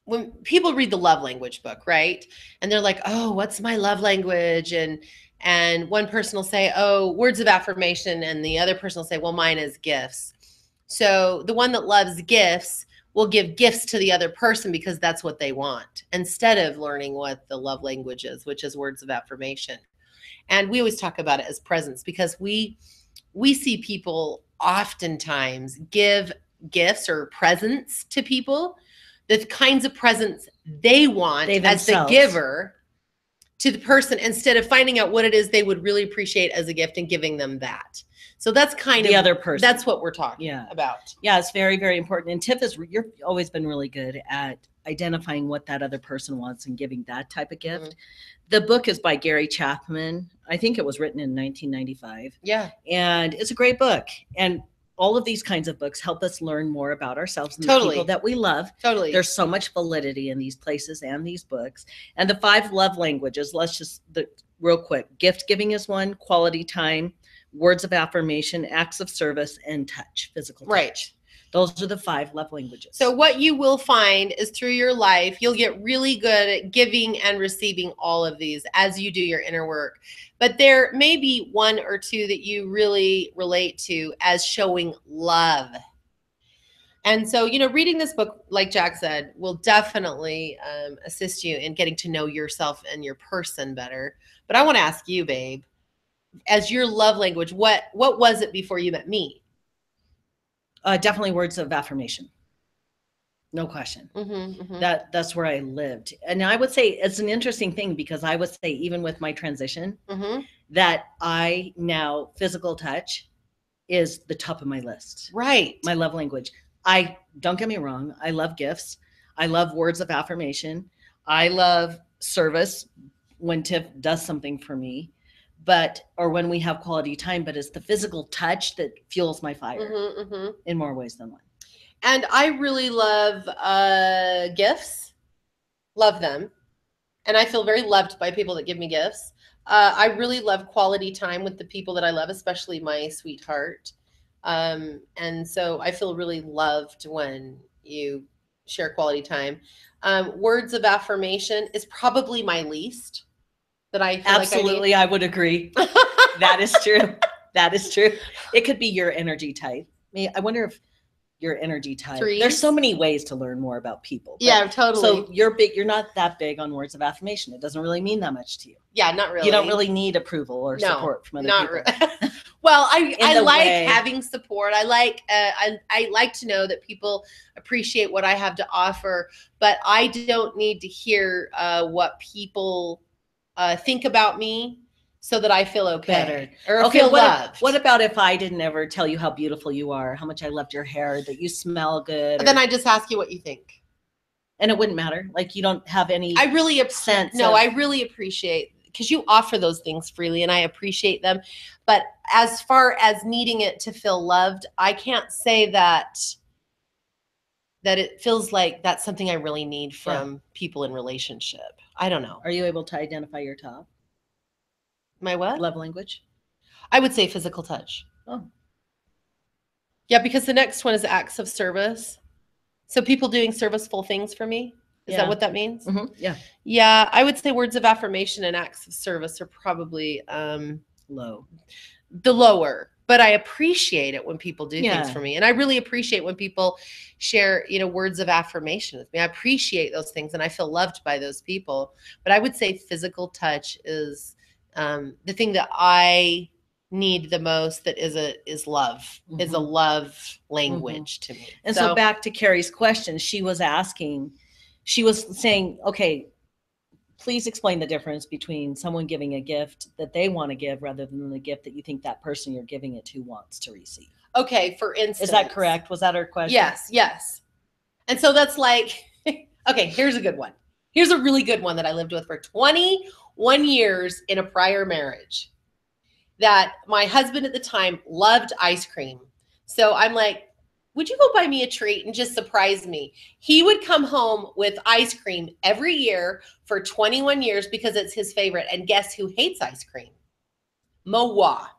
when people read the love language book, right? And they're like, oh, what's my love language? And one person will say, oh, words of affirmation. And the other person will say, well, mine is gifts. So the one that loves gifts will give gifts to the other person because that's what they want, instead of learning what the love language is, which is words of affirmation. And we always talk about it as presents, because we see people oftentimes give gifts or presents to people, the kinds of presents they want as the giver to the person, instead of finding out what it is they would really appreciate as a gift and giving them that. So that's kind of the other person. That's what we're talking about. Yeah, it's very, very important. And Tiff, you've always been really good at identifying what that other person wants and giving that type of gift. The book is by Gary Chapman. I think it was written in 1995. Yeah. And it's a great book. And all of these kinds of books help us learn more about ourselves and the people that we love. There's so much validity in these places and these books. And the 5 love languages, let's just, real quick, gift giving is one, quality time, words of affirmation, acts of service, and touch, physical touch. Right. Those are the 5 love languages. So what you will find is through your life, you'll get really good at giving and receiving all of these as you do your inner work. But there may be 1 or 2 that you really relate to as showing love. And so, reading this book, like Jack said, will definitely assist you in getting to know yourself and your person better. But I want to ask you, babe, as your love language, what was it before you met me? Definitely words of affirmation. No question. That's where I lived. And I would say it's an interesting thing, because I would say even with my transition, that I now, physical touch is the top of my list. Right. My love language. Don't get me wrong, I love gifts. I love words of affirmation. I love service when Tiff does something for me, or when we have quality time, but it's the physical touch that fuels my fire in more ways than one. And I really love gifts, love them. And I feel very loved by people that give me gifts. I really love quality time with the people that I love, especially my sweetheart. And so I feel really loved when you share quality time. Words of affirmation is probably my least that I feel Absolutely, like I would agree. That is true. That is true. It could be your energy type. I wonder if your energy type. 3s. There's so many ways to learn more about people. Yeah, totally. So you're not that big on words of affirmation. It doesn't really mean that much to you. Yeah, not really. You don't really need approval or support from other people. Well, I like having support. I like to know that people appreciate what I have to offer, but I don't need to hear what people think about me so that I feel okay. Or feel loved. What about if I didn't ever tell you how beautiful you are, how much I loved your hair, that you smell good? Then I just ask you what you think. And it wouldn't matter. Like, you don't have any I really appreciate, because you offer those things freely and I appreciate them. But as far as needing it to feel loved, I can't say that it feels like that's something I really need from people in relationship. I don't know. Are you able to identify your top? My what? Love language? I would say physical touch. Oh. Yeah, because the next one is acts of service. So people doing serviceful things for me. Is that what that means? Yeah. Yeah, I would say words of affirmation and acts of service are probably low. The lower. But I appreciate it when people do things for me. And I really appreciate when people share, words of affirmation with me. I appreciate those things and I feel loved by those people. But I would say physical touch is the thing that I need the most, that is love, is a love language to me. And so back to Carrie's question, she was saying, okay, please explain the difference between someone giving a gift that they want to give rather than the gift that you think that person you're giving it to wants to receive. okay, for instance. Is that correct? Was that her question? Yes, yes. And so that's like, okay, here's a good one. Here's a really good one that I lived with for 21 years in a prior marriage. That my husband at the time loved ice cream. So I'm like, would you go buy me a treat and just surprise me? He would come home with ice cream every year for 21 years because it's his favorite. And guess who hates ice cream? Moa.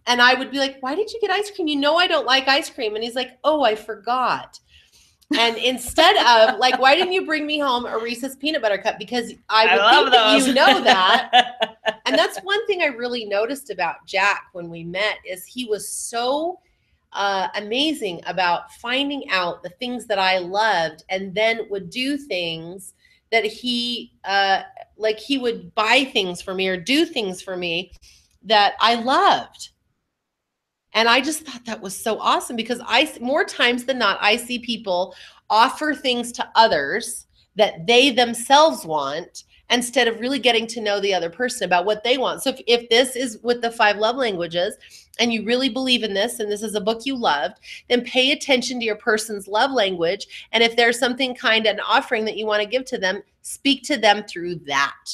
And I would be like, why did you get ice cream? You know I don't like ice cream. And he's like, oh, I forgot. And instead of like, why didn't you bring me home a Reese's peanut butter cup? Because I would think that you know that. And that's one thing I really noticed about Jack when we met is he was so amazing about finding out the things that I loved and then would do things that he like he would buy things for me or do things for me that I loved. And I just thought that was so awesome because more times than not, I see people offer things to others that they themselves want instead of really getting to know the other person about what they want. So if this is with the 5 love languages and you really believe in this and this is a book you loved, then pay attention to your person's love language. And if there's something kind of an offering that you want to give to them, speak to them through that.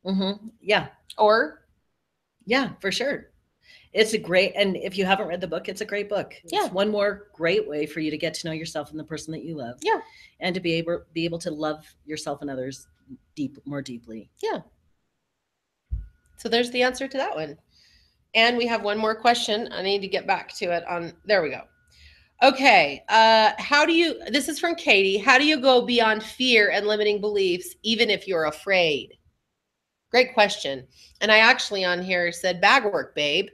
Mm-hmm. Yeah. Or? Yeah, for sure. It's a great, and if you haven't read the book, it's a great book. Yeah. It's one more great way for you to get to know yourself and the person that you love. Yeah. And to be able to love yourself and others more deeply. Yeah. So there's the answer to that one. And we have one more question. I need to get back to it there we go. Okay. This is from Katie. How do you go beyond fear and limiting beliefs, even if you're afraid? Great question. And I actually on here said bag work, babe.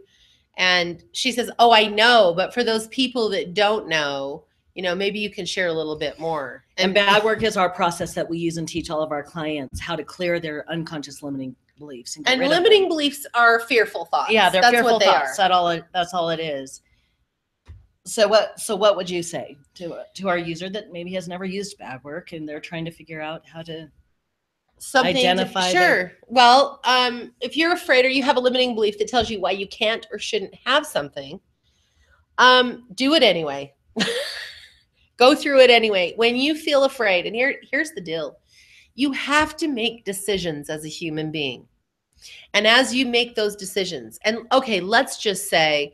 And she says, oh, I know. But for those people that don't know, maybe you can share a little bit more. And bag work is our process that we use and teach all of our clients how to clear their unconscious limiting beliefs. And limiting beliefs are fearful thoughts. Yeah, they're fearful what thoughts. They are. That's all it is. So what would you say to our user that maybe has never used bag work and they're trying to figure out how to identify? Sure. Well, if you're afraid or you have a limiting belief that tells you why you can't or shouldn't have something, do it anyway. Go through it anyway. When you feel afraid, and here's the deal. You have to make decisions as a human being. And as you make those decisions, and okay, let's just say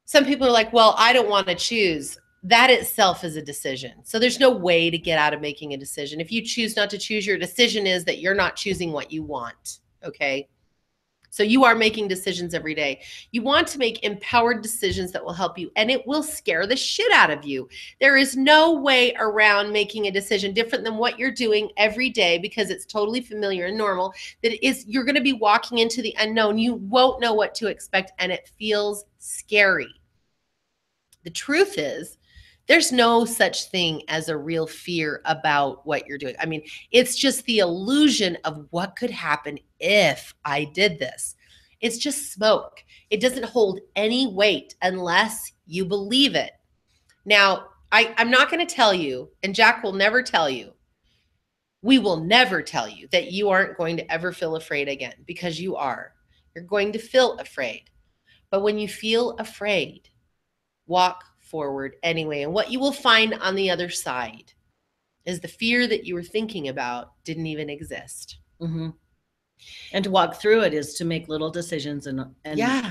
some people are like, well, I don't want to choose. That itself is a decision. So there's no way to get out of making a decision. If you choose not to choose, your decision is that you're not choosing what you want. Okay. So you are making decisions every day. You want to make empowered decisions that will help you, and it will scare the shit out of you. There is no way around making a decision different than what you're doing every day because it's totally familiar and normal. You're going to be walking into the unknown. You won't know what to expect, and it feels scary. The truth is, there's no such thing as a real fear about what you're doing. I mean, it's just the illusion of what could happen if I did this. It's just smoke. It doesn't hold any weight unless you believe it. Now, I'm not going to tell you, and Jack will never tell you, we will never tell you that you aren't going to ever feel afraid again, because you are. You're going to feel afraid. But when you feel afraid, walk forward anyway. And what you will find on the other side is the fear that you were thinking about didn't even exist. Mm-hmm. And to walk through it is to make little decisions and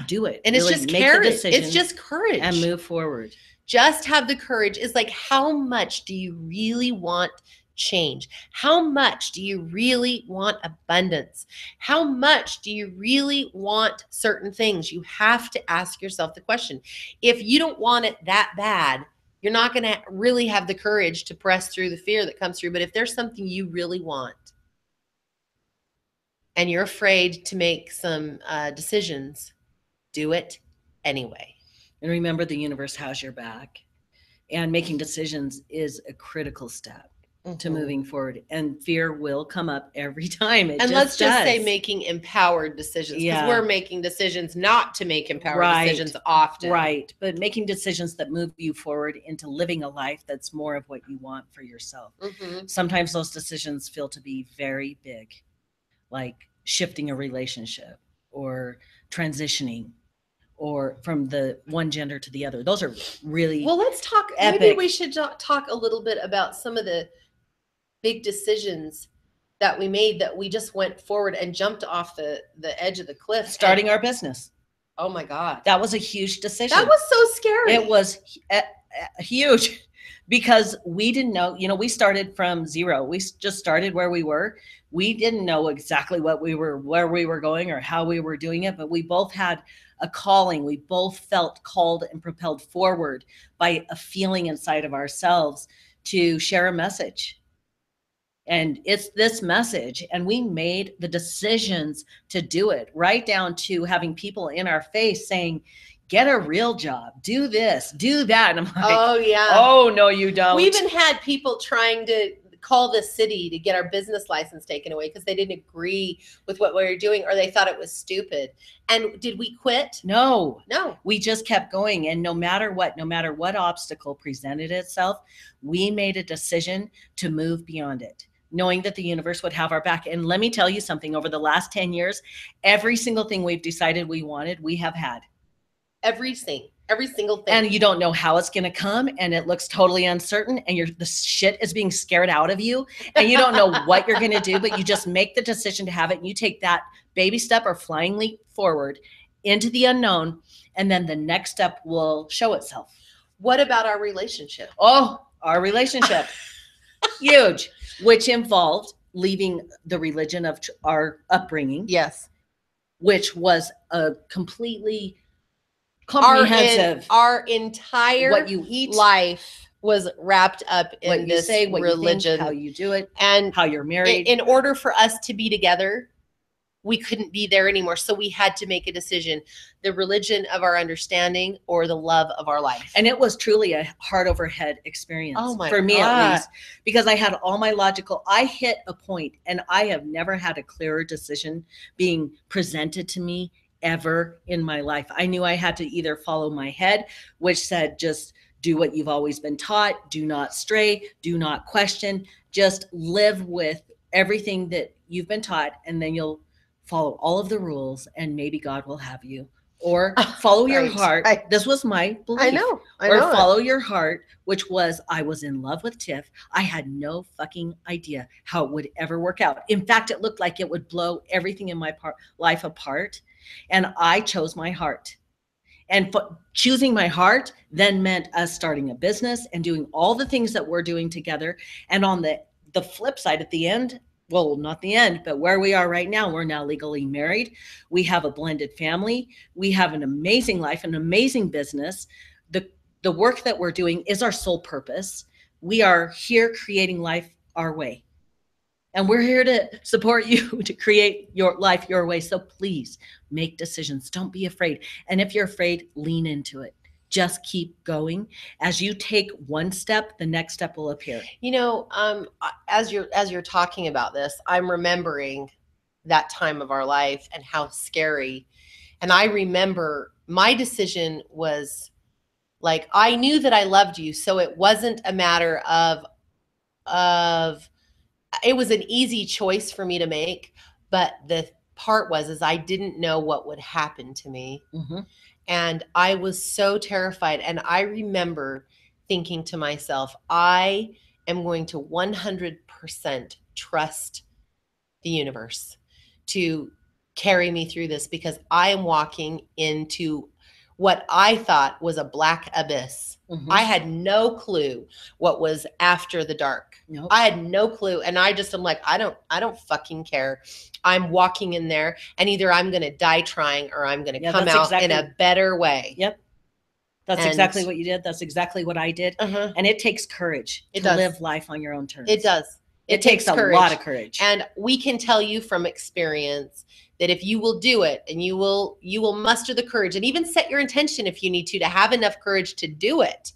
do it. And really it's just courage. It's just courage. And move forward. Just have the courage. It's like, how much do you really want change? How much do you really want abundance? How much do you really want certain things? You have to ask yourself the question. If you don't want it that bad, you're not going to really have the courage to press through the fear that comes through. But if there's something you really want and you're afraid to make some decisions, do it anyway. And remember, the universe has your back, and making decisions is a critical step to moving forward, and fear will come up every time. And let's just say making empowered decisions, because we're making decisions not to make empowered decisions often. Right. But making decisions that move you forward into living a life that's more of what you want for yourself. Mm-hmm. Sometimes those decisions feel to be very big, like shifting a relationship or transitioning or from the one gender to the other. Those are really well. Let's talk. epic. Maybe we should talk a little bit about some of the big decisions that we made, that we just went forward and jumped off the edge of the cliff. Starting our business. Oh my God. That was a huge decision. That was so scary. It was huge because we didn't know, we started from zero. We just started where we were. We didn't know exactly where we were going or how we were doing it, but we both had a calling. We both felt called and propelled forward by a feeling inside of ourselves to share a message. And it's this message, and we made the decisions to do it, right down to having people in our face saying, get a real job, do this, do that. And I'm like, oh yeah. Oh no, you don't. We even had people trying to call the city to get our business license taken away because they didn't agree with what we were doing, or they thought it was stupid. And did we quit? No. We just kept going. And no matter what obstacle presented itself, we made a decision to move beyond it, knowing that the universe would have our back. And let me tell you something, over the last 10 years, every single thing we've decided we wanted, we have had. Every single thing. And you don't know how it's going to come, and it looks totally uncertain, and the shit is being scared out of you, and you don't know what you're going to do, but you just make the decision to have it, and you take that baby step or flying leap forward into the unknown, and then the next step will show itself. What about our relationship? Oh, our relationship. Huge. Which involved leaving the religion of our upbringing. Yes. Which was a completely comprehensive. Our entire what you eat, life was wrapped up in what you this say, what religion, you think, how you do it, and how you're married. In order for us to be together, we couldn't be there anymore. So we had to make a decision: the religion of our understanding or the love of our life. And it was truly a heart over head experience. Oh my for me, God. at least, because I had all my I hit a point, and I have never had a clearer decision being presented to me ever in my life. I knew I had to either follow my head, which said, just do what you've always been taught. Do not stray. Do not question. Just live with everything that you've been taught, and then you'll follow all of the rules, and maybe God will have you. Or follow your heart. This was my belief. I know. Or follow your heart, which was, I was in love with Tiff. I had no fucking idea how it would ever work out. In fact, it looked like it would blow everything in my life apart. And I chose my heart. And choosing my heart then meant us starting a business and doing all the things that we're doing together. And on the flip side, at the end, well, not the end, but where we are right now, we're now legally married. We have a blended family. We have an amazing life, an amazing business. The work that we're doing is our sole purpose. We are here creating life our way. And we're here to support you to create your life your way. So please make decisions. Don't be afraid. And if you're afraid, lean into it. Just keep going. As you take one step, the next step will appear. As you're talking about this, I'm remembering that time of our life and how scary. And I remember my decision was like, I knew that I loved you. So it wasn't a matter of it was an easy choice for me to make. But the part is I didn't know what would happen to me. Mm-hmm. And I was so terrified. And I remember thinking to myself, I am going to 100% trust the universe to carry me through this, because I am walking into what I thought was a black abyss. Mm-hmm. I had no clue what was after the dark. Nope. I had no clue. And I just am like, I don't fucking care. I'm walking in there, and either I'm going to die trying, or I'm going to come out in a better way. Yep. That's exactly what you did. That's exactly what I did. Uh-huh. And it takes courage to live life on your own terms. It does. It takes a lot of courage. And we can tell you from experience that if you will do it, and you will muster the courage, and even set your intention if you need to have enough courage to do it.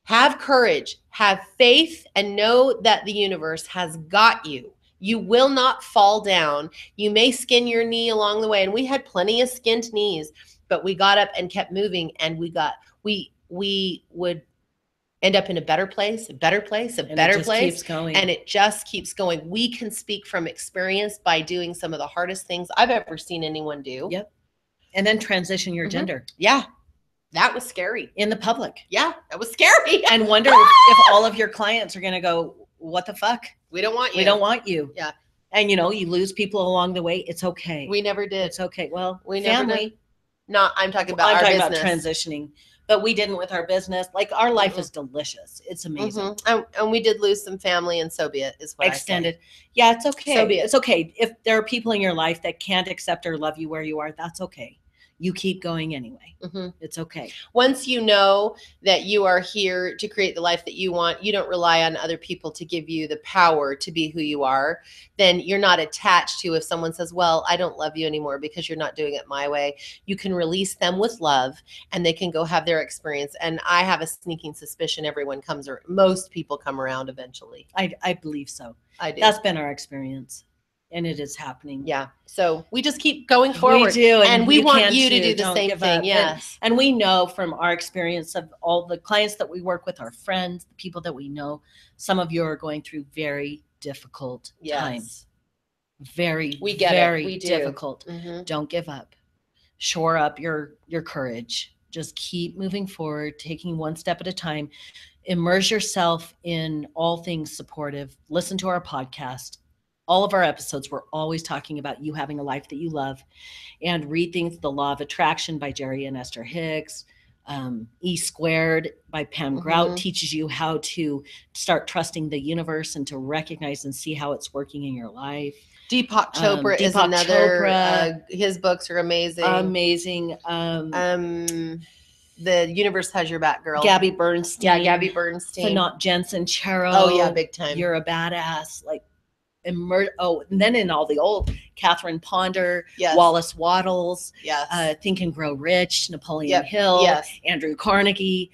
Have courage, have faith, and know that the universe has got you. You will not fall down. You may skin your knee along the way. And we had plenty of skinned knees, but we got up and kept moving, and we would end up in a better place, a better place, a better place. Keeps going. And it just keeps going. We can speak from experience by doing some of the hardest things I've ever seen anyone do. Yep. And then transition your gender. Yeah. That was scary. In the public. Yeah, that was scary. And wonder if all of your clients are going to go, what the fuck? We don't want you. We don't want you. Yeah. And, you know, you lose people along the way. It's okay. We never did. It's okay. Well, we family. Never did. No, I'm talking about our business. About transitioning. But we didn't with our business. Like, our life is delicious. It's amazing. And we did lose some family, and so be it, is what Extended. I say. Yeah, it's okay. So be it. It's okay. If there are people in your life that can't accept or love you where you are, that's okay. You keep going anyway. It's okay. Once you know that you are here to create the life that you want, you don't rely on other people to give you the power to be who you are, then you're not attached to if someone says, well, I don't love you anymore because you're not doing it my way. You can release them with love and they can go have their experience. And I have a sneaking suspicion most people come around eventually. I believe so. I do. That's been our experience. And it is happening. Yeah. So we just keep going forward. We do. And we want you to do the same thing. Yes. And we know from our experience of all the clients that we work with, our friends, the people that we know, some of you are going through very difficult times. Very difficult. Don't give up. Shore up your courage. Just keep moving forward, taking one step at a time. Immerse yourself in all things supportive. Listen to our podcast. All of our episodes, we're always talking about you having a life that you love, and read things, The Law of Attraction by Jerry and Esther Hicks. E Squared by Pam Grout teaches you how to start trusting the universe and to recognize and see how it's working in your life. Deepak Chopra is another. His books are amazing. Amazing. The Universe Has Your Back, girl. Gabby Bernstein. Yeah, Gabby Bernstein. Sanat Jensen Chero. Oh yeah, big time. You're a badass. Like. And then in all the old, Catherine Ponder, Wallace Wattles, Think and Grow Rich, Napoleon Hill, Andrew Carnegie.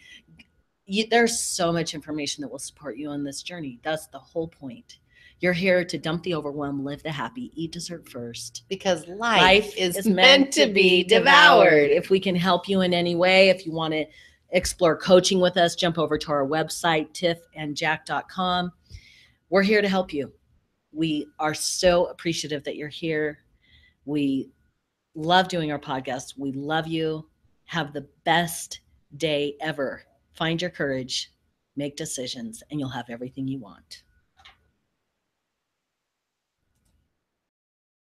There's so much information that will support you on this journey. That's the whole point. You're here to dump the overwhelm, live the happy, eat dessert first. Because life is meant to be devoured. If we can help you in any way, if you want to explore coaching with us, jump over to our website, tiffandjack.com. We're here to help you. We are so appreciative that you're here. We love doing our podcast. We love you. Have the best day ever. Find your courage, make decisions, and you'll have everything you want.